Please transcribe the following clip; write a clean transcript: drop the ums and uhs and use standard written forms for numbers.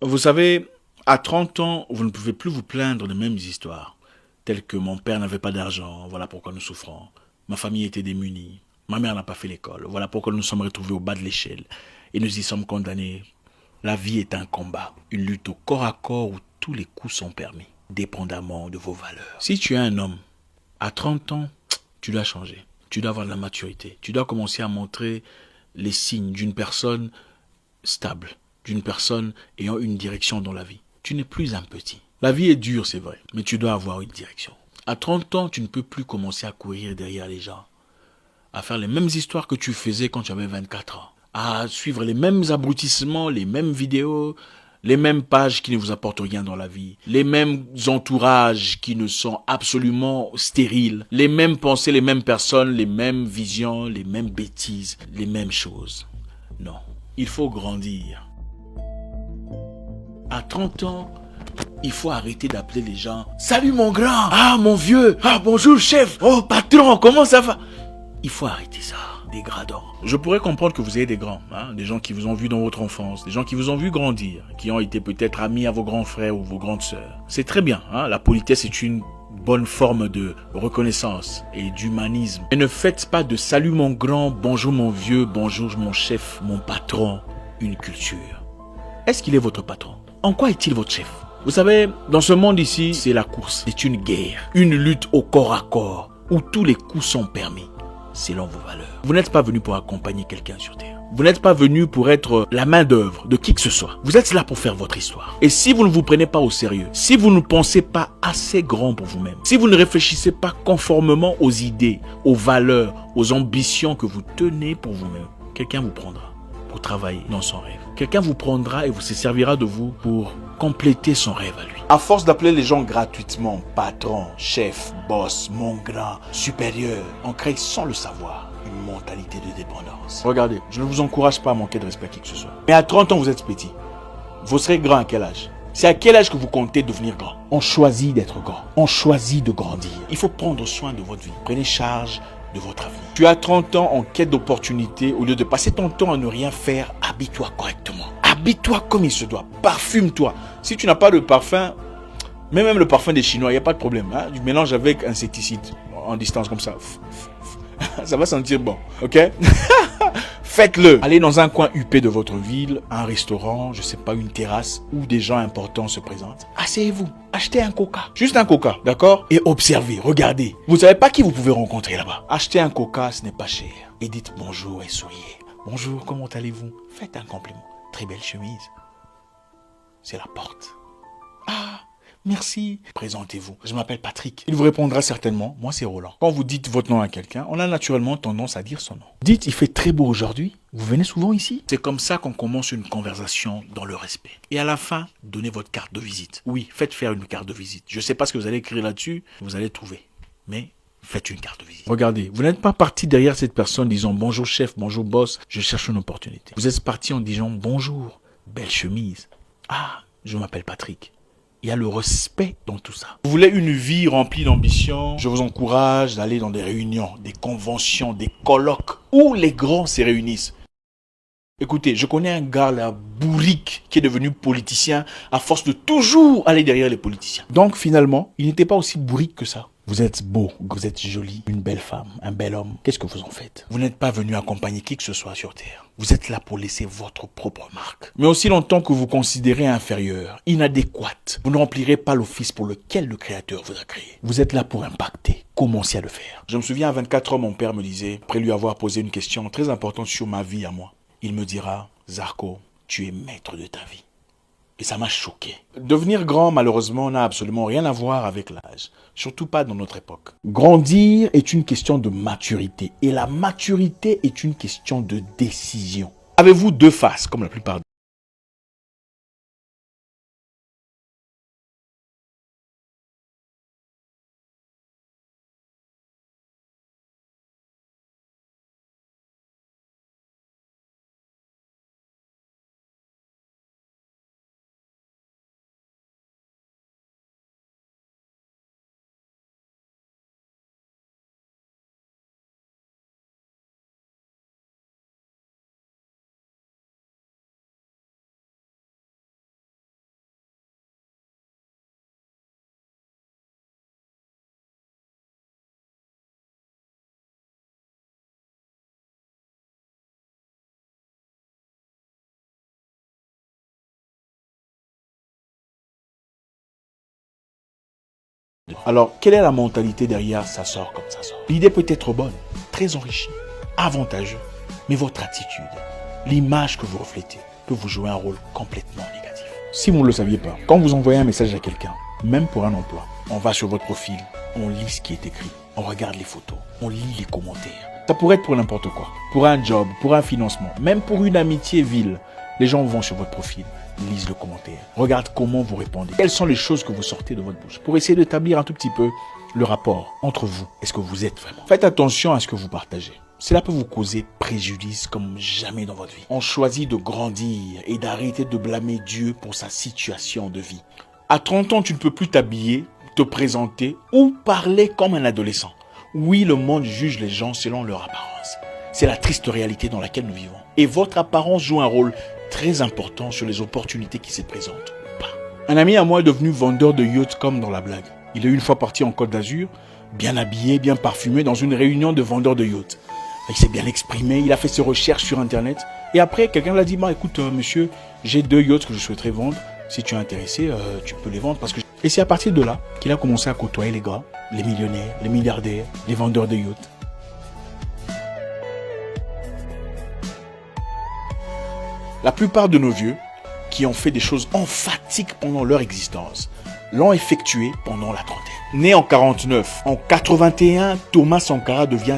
Vous savez, à 30 ans, vous ne pouvez plus vous plaindre des mêmes histoires, telles que mon père n'avait pas d'argent, voilà pourquoi nous souffrons. Ma famille était démunie. Ma mère n'a pas fait l'école, voilà pourquoi nous nous sommes retrouvés au bas de l'échelle et nous y sommes condamnés. La vie est un combat, une lutte au corps à corps où tous les coups sont permis, dépendamment de vos valeurs. Si tu es un homme, à 30 ans, tu dois changer. Tu dois avoir de la maturité. Tu dois commencer à montrer les signes d'une personne stable, d'une personne ayant une direction dans la vie. Tu n'es plus un petit. La vie est dure, c'est vrai, mais tu dois avoir une direction. À 30 ans, tu ne peux plus commencer à courir derrière les gens, à faire les mêmes histoires que tu faisais quand tu avais 24 ans, à suivre les mêmes abrutissements, les mêmes vidéos, les mêmes pages qui ne vous apportent rien dans la vie, les mêmes entourages qui ne sont absolument stériles, les mêmes pensées, les mêmes personnes, les mêmes visions, les mêmes bêtises, les mêmes choses. Non, il faut grandir. À 30 ans, il faut arrêter d'appeler les gens « Salut mon grand !»« Ah mon vieux !»« Ah bonjour chef !»« Oh patron, comment ça va ?» Il faut arrêter ça, dégradant. Je pourrais comprendre que vous ayez des grands, des gens qui vous ont vu dans votre enfance, des gens qui vous ont vu grandir, qui ont été peut-être amis à vos grands frères ou vos grandes sœurs. C'est très bien, la politesse est une bonne forme de reconnaissance et d'humanisme. Et ne faites pas de salut mon grand, bonjour mon vieux, bonjour mon chef, mon patron, une culture. Est-ce qu'il est votre patron? En quoi est-il votre chef? Vous savez, dans ce monde ici, c'est la course. C'est une guerre, une lutte au corps à corps, où tous les coups sont permis, selon vos valeurs. Vous n'êtes pas venu pour accompagner quelqu'un sur Terre. Vous n'êtes pas venu pour être la main d'œuvre de qui que ce soit. Vous êtes là pour faire votre histoire. Et si vous ne vous prenez pas au sérieux, si vous ne pensez pas assez grand pour vous-même, si vous ne réfléchissez pas conformément aux idées, aux valeurs, aux ambitions que vous tenez pour vous-même, quelqu'un vous prendra pour travailler dans son rêve. Quelqu'un vous prendra et vous se servira de vous pour compléter son rêve à lui. À force d'appeler les gens gratuitement patron, chef, boss, mon grand, supérieur, on crée sans le savoir une mentalité de dépendance. Regardez, je ne vous encourage pas à manquer de respect à qui que ce soit. Mais à 30 ans, vous êtes petit. Vous serez grand à quel âge? C'est à quel âge que vous comptez devenir grand? On choisit d'être grand. On choisit de grandir. Il faut prendre soin de votre vie. Prenez charge de votre avenir. Tu as 30 ans en quête d'opportunité. Au lieu de passer ton temps à ne rien faire, habille-toi correctement. Habille-toi comme il se doit. Parfume-toi. Si tu n'as pas de parfum, mais même le parfum des Chinois, il n'y a pas de problème. Du mélange avec insecticide en distance comme ça. Ça va sentir bon. Ok? Faites-le. Allez dans un coin huppé de votre ville, un restaurant, je sais pas, une terrasse où des gens importants se présentent. Asseyez-vous. Achetez un coca. Juste un coca, d'accord? Et observez, regardez. Vous savez pas qui vous pouvez rencontrer là-bas. Achetez un coca, ce n'est pas cher. Et dites bonjour et souriez. Bonjour, comment allez-vous? Faites un compliment. Très belle chemise. C'est la porte. Ah, merci. Présentez-vous. Je m'appelle Patrick. Il vous répondra certainement. Moi, c'est Roland. Quand vous dites votre nom à quelqu'un, on a naturellement tendance à dire son nom. Dites, il fait très beau aujourd'hui. Vous venez souvent ici? C'est comme ça qu'on commence une conversation dans le respect. Et à la fin, donnez votre carte de visite. Oui, faites faire une carte de visite. Je ne sais pas ce que vous allez écrire là-dessus. Vous allez trouver. Mais faites une carte de visite. Regardez, vous n'êtes pas parti derrière cette personne disant bonjour chef, bonjour boss, je cherche une opportunité. Vous êtes parti en disant bonjour, belle chemise. Ah, je m'appelle Patrick. Il y a le respect dans tout ça. Vous voulez une vie remplie d'ambition? Je vous encourage d'aller dans des réunions, des conventions, des colloques où les grands se réunissent. Écoutez, je connais un gars là, bourrique, qui est devenu politicien à force de toujours aller derrière les politiciens. Donc finalement, il n'était pas aussi bourrique que ça. Vous êtes beau, vous êtes jolie, une belle femme, un bel homme. Qu'est-ce que vous en faites? Vous n'êtes pas venu accompagner qui que ce soit sur Terre. Vous êtes là pour laisser votre propre marque. Mais aussi longtemps que vous considérez inférieur, inadéquate, vous ne remplirez pas l'office pour lequel le Créateur vous a créé. Vous êtes là pour impacter. Commencez à le faire. Je me souviens à 24 ans, mon père me disait, après lui avoir posé une question très importante sur ma vie à moi, il me dira, Zarko, tu es maître de ta vie. Et ça m'a choqué. Devenir grand, malheureusement, n'a absolument rien à voir avec l'âge. Surtout pas dans notre époque. Grandir est une question de maturité. Et la maturité est une question de décision. Avez-vous deux faces, comme la plupart vivre. Alors, quelle est la mentalité derrière ça sort comme ça sort? L'idée peut être bonne, très enrichie, avantageuse, mais votre attitude, l'image que vous reflétez, peut vous jouer un rôle complètement négatif. Si vous ne le saviez pas, quand vous envoyez un message à quelqu'un, même pour un emploi, on va sur votre profil, on lit ce qui est écrit, on regarde les photos, on lit les commentaires. Ça pourrait être pour n'importe quoi, pour un job, pour un financement, même pour une amitié vile. Les gens vont sur votre profil, lisent le commentaire, regardent comment vous répondez. Quelles sont les choses que vous sortez de votre bouche pour essayer d'établir un tout petit peu le rapport entre vous. Est-ce que vous êtes vraiment? Faites attention à ce que vous partagez. Cela peut vous causer préjudice comme jamais dans votre vie. On choisit de grandir et d'arrêter de blâmer Dieu pour sa situation de vie. À 30 ans, tu ne peux plus t'habiller, te présenter ou parler comme un adolescent. Oui, le monde juge les gens selon leur apparence. C'est la triste réalité dans laquelle nous vivons. Et votre apparence joue un rôle très important sur les opportunités qui se présentent. Un ami à moi est devenu vendeur de yachts comme dans la blague. Il est une fois parti en Côte d'Azur, bien habillé, bien parfumé, dans une réunion de vendeurs de yachts. Il s'est bien exprimé, il a fait ses recherches sur Internet. Et après, quelqu'un lui a dit, écoute, monsieur, j'ai 2 yachts que je souhaiterais vendre. Si tu es intéressé, tu peux les vendre. Et c'est à partir de là qu'il a commencé à côtoyer les gars, les millionnaires, les milliardaires, les vendeurs de yachts. La plupart de nos vieux, qui ont fait des choses emphatiques pendant leur existence, l'ont effectué pendant la trentaine. Né en 49, en 81, Thomas Sankara devient